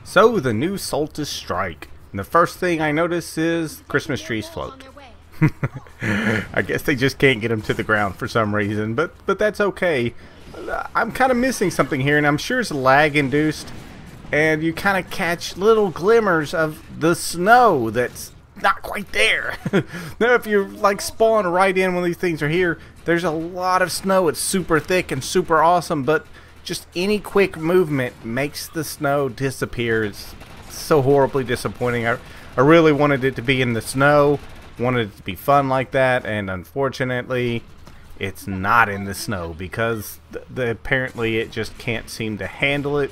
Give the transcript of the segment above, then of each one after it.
So the new Solstice strike. And the first thing I notice is Christmas trees float. I guess they just can't get them to the ground for some reason, but that's okay. I'm kind of missing something here, and I'm sure it's lag induced. And you kind of catch little glimmers of the snow that's not quite there. Now, if you're like spawn right in when these things are here, there's a lot of snow. It's super thick and super awesome, but just any quick movement makes the snow disappear. It's so horribly disappointing. I really wanted it to be in the snow, wanted it to be fun like that, and unfortunately it's not in the snow because apparently it just can't seem to handle it.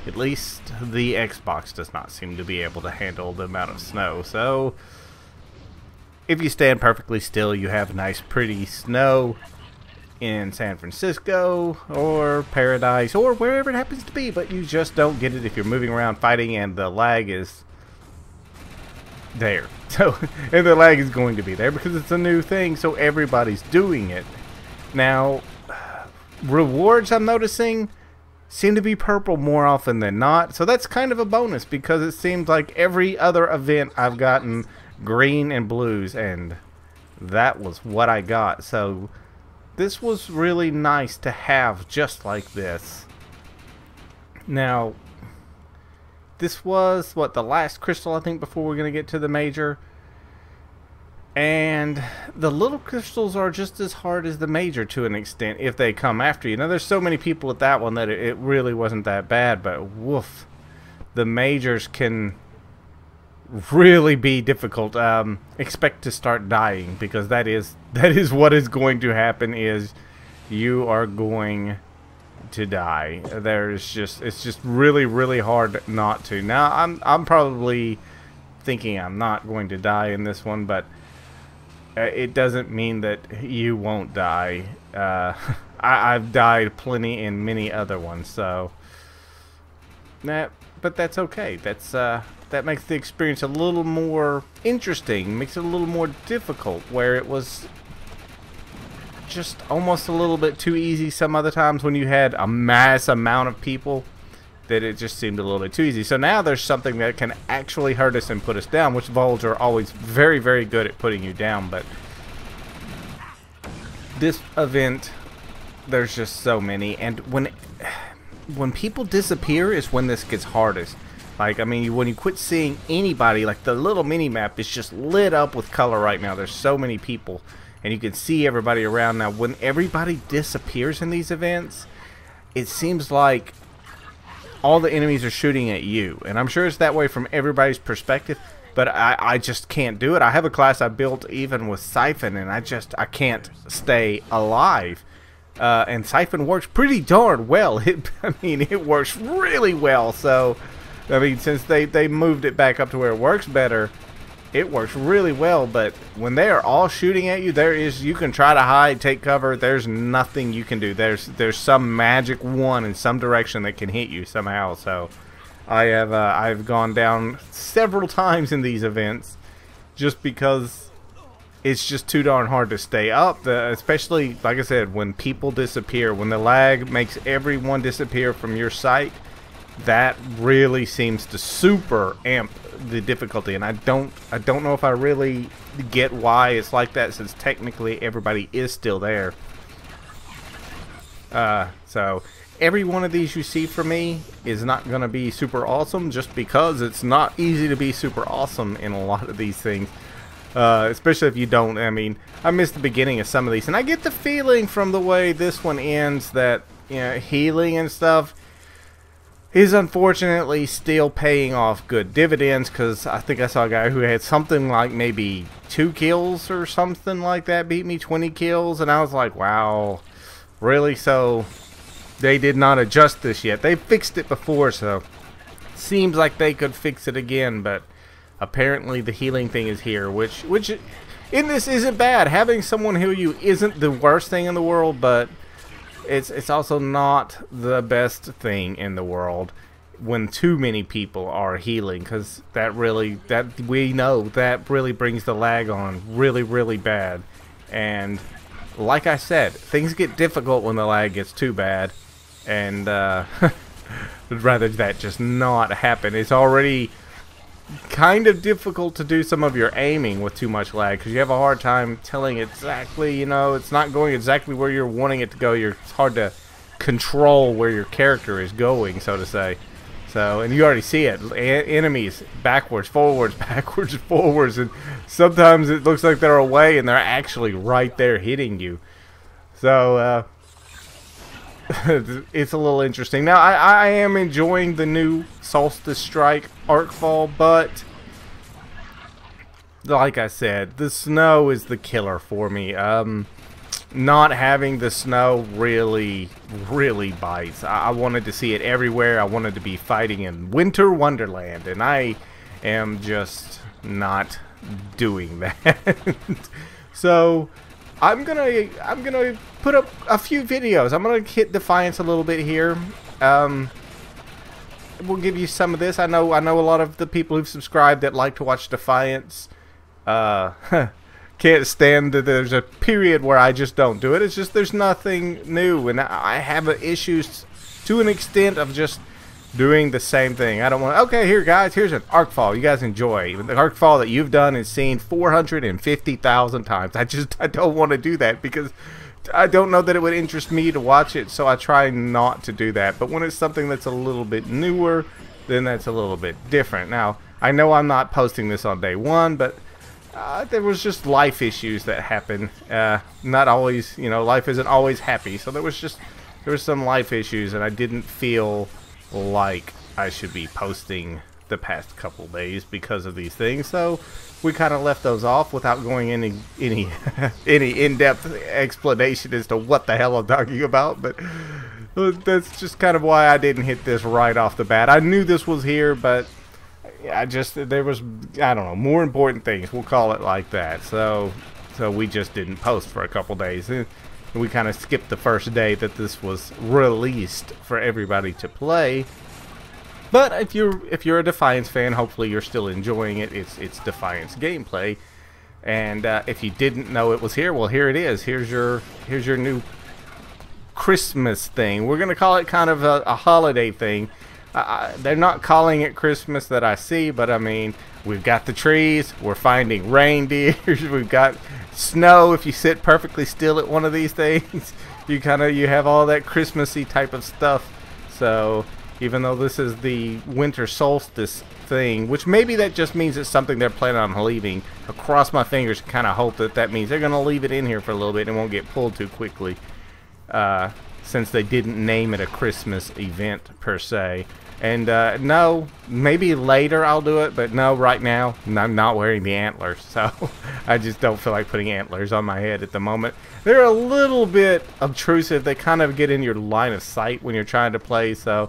At least the Xbox does not seem to be able to handle the amount of snow. So if you stand perfectly still, you have nice pretty snow in San Francisco or Paradise or wherever it happens to be, but you just don't get it if you're moving around fighting and the lag is there. So, and the lag is going to be there because it's a new thing, so everybody's doing it. Now, rewards I'm noticing seem to be purple more often than not, so that's kind of a bonus because it seems like every other event I've gotten green and blues, and that was what I got. So this was really nice to have just like this. Now, this was, what, the last crystal, I think, before we're going to get to the major. And the little crystals are just as hard as the major to an extent if they come after you. Now, there's so many people at that one that it really wasn't that bad, but woof. The majors can really be difficult. Expect to start dying because that is what is going to happen. Is you are going to die. It's just really hard not to. Now I'm probably thinking I'm not going to die in this one, but it doesn't mean that you won't die. I've died plenty in many other ones, so but that's okay. That makes the experience a little more interesting, makes it a little more difficult, where it was just almost a little bit too easy some other times when you had a mass amount of people, that it just seemed a little bit too easy. So now there's something that can actually hurt us and put us down, which Vols are always very good at putting you down, but this event, there's just so many, and when people disappear is when this gets hardest. Like, I mean, when you quit seeing anybody, like the little mini-map is just lit up with color right now. There's so many people, and you can see everybody around. Now, when everybody disappears in these events, it seems like all the enemies are shooting at you. And I'm sure it's that way from everybody's perspective, but I just can't do it. I have a class I built even with Siphon, and I can't stay alive. And Siphon works pretty darn well. I mean, it works really well, so I mean, since they moved it back up to where it works better, it works really well. But when they are all shooting at you, you can try to hide, take cover. There's nothing you can do. There's some magic one in some direction that can hit you somehow. So I've gone down several times in these events just because it's just too darn hard to stay up. Especially, like I said, when people disappear, when the lag makes everyone disappear from your sight. That really seems to super amp the difficulty, and I don't know if I really get why it's like that, since technically everybody is still there. So every one of these you see from me is not going to be super awesome, just because it's not easy to be super awesome in a lot of these things. Especially if you don't. I mean, I missed the beginning of some of these, and I get the feeling from the way this one ends that, you know, healing and stuff is unfortunately still paying off good dividends, because I think I saw a guy who had something like maybe 2 kills or something like that, beat me 20 kills, and I was like, wow, really? So they did not adjust this yet. They fixed it before, so seems like they could fix it again, but apparently the healing thing is here, which in this isn't bad. Having someone heal you isn't the worst thing in the world, but it's also not the best thing in the world when too many people are healing, because we know that really brings the lag on really bad. And like I said, things get difficult when the lag gets too bad, and I'd rather that just not happen. It's already kind of difficult to do some of your aiming with too much lag, because you have a hard time telling exactly, you know, it's not going exactly where you're wanting it to go. It's hard to control where your character is going, so to say. So, and you already see it. Enemies backwards, forwards, backwards, forwards, and sometimes it looks like they're away and they're actually right there hitting you. So, it's a little interesting. Now, I am enjoying the new Solstice Strike Arcfall, but like I said, the snow is the killer for me. Not having the snow really bites. I wanted to see it everywhere. I wanted to be fighting in Winter Wonderland, and I am just not doing that. So I'm gonna put up a few videos. I'm gonna hit Defiance a little bit here. We'll give you some of this. I know a lot of the people who've subscribed that like to watch Defiance can't stand that there's a period where I just don't do it. It's just there's nothing new, and I have issues to an extent of just doing the same thing. I don't want, okay, here guys, here's an Arcfall you guys enjoy. The Arcfall that you've done and seen 450,000 times. I don't want to do that, because I don't know that it would interest me to watch it, so I try not to do that. But when it's something that's a little bit newer, then that's a little bit different. Now, I know I'm not posting this on day one, but there was just life issues that happen. Not always, you know, life isn't always happy. So there was some life issues, and I didn't feel like I should be posting the past couple days because of these things. So we kind of left those off without going any in-depth explanation as to what the hell I'm talking about. But that's just kind of why I didn't hit this right off the bat. I knew this was here, but there was, I don't know, more important things, we'll call it like that. So we just didn't post for a couple days. And we kind of skipped the first day that this was released for everybody to play. But if you're a Defiance fan, hopefully you're still enjoying it. It's Defiance gameplay. And if you didn't know it was here, well, here it is. Here's your new Christmas thing. We're gonna call it kind of a holiday thing. They're not calling it Christmas that I see, but I mean, we've got the trees, we're finding reindeers, we've got snow. If you sit perfectly still at one of these things, you have all that Christmassy type of stuff. So even though this is the winter solstice thing, which maybe that just means it's something they're planning on leaving, I cross my fingers and kind of hope that means they're going to leave it in here for a little bit and it won't get pulled too quickly, since they didn't name it a Christmas event per se. And no, maybe later I'll do it, but no, right now I'm not wearing the antlers, so I just don't feel like putting antlers on my head at the moment. They're a little bit obtrusive. They kind of get in your line of sight when you're trying to play, so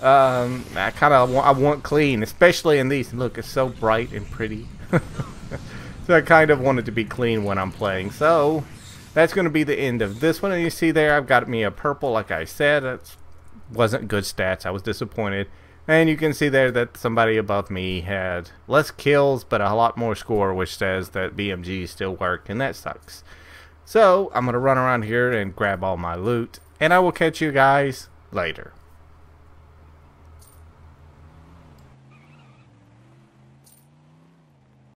I want clean, especially in these. Look, it's so bright and pretty. So I kind of want it to be clean when I'm playing. So that's going to be the end of this one. And you see there, I've got me a purple, like I said. That's wasn't good stats. I was disappointed. And you can see there that somebody above me had less kills but a lot more score, which says that BMGs still work, and that sucks. So I'm gonna run around here and grab all my loot, and I will catch you guys later.